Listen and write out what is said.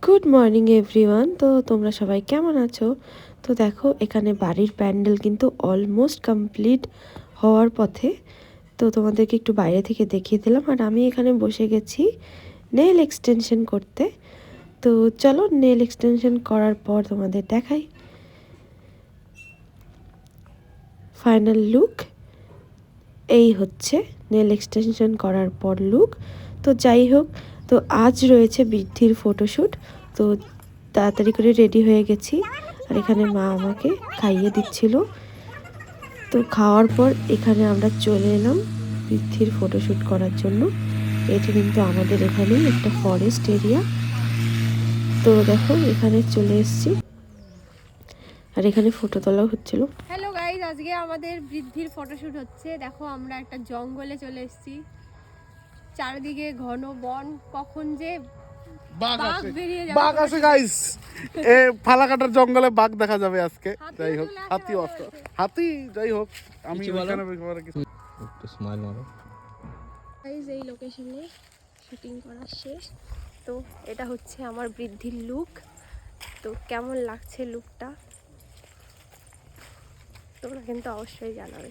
Good morning everyone. তো তোমরা সবাই কেমন আছো? তো দেখো এখানে বাড়ির প্যান্ডেল কিন্তু অলমোস্ট কমপ্লিট হওয়ার পথে। তো তোমাদেরকে একটু বাইরে থেকে দেখিয়ে দিলাম, আর আমি এখানে বসে গেছি নেল এক্সটেনশন করতে। তো চলো নেল এক্সটেনশন করার পর তোমাদের দেখাই ফাইনাল লুক। এই হচ্ছে নেল এক্সটেনশন করার পর লুক। তো যাই হোক, তো আজ রয়েছে বৃদ্ধির ফটোশ্যুট। তো তাড়াতাড়ি করে রেডি হয়ে গেছি, আর এখানে মা আমাকে খাইয়ে দিচ্ছিল। তো খাওয়ার পর এখানে আমরা চলে এলাম বৃদ্ধির ফটোশ্যুট করার জন্য। এটা কিন্তু আমাদের এখানেই একটা ফরেস্ট এরিয়া। তো দেখো এখানে চলে এসেছি, আর এখানে ফটো তোলাও হচ্ছিল। হ্যালো গাইজ, আজকে আমাদের বৃদ্ধির ফটোশুট হচ্ছে। দেখো আমরা একটা জঙ্গলে চলে এসেছি, চারিদিকে ঘন বন, কখন যে বাঘ বেরিয়ে যাবে। বাঘ আছে গাইস, এ ফালাকাটার জঙ্গলে বাঘ দেখা যাবে আজকে। যাই হোক, হাতি যাই হোক, আমি ওখানে একটু স্মাইল মারো গাইজ। এই লোকেশনে শুটিং করা শেষ। তো এটা হচ্ছে আমার বৃদ্ধির লুক। তো কেমন লাগছে লুকটা তোমরা কিন্তু অবশ্যই জানাবে।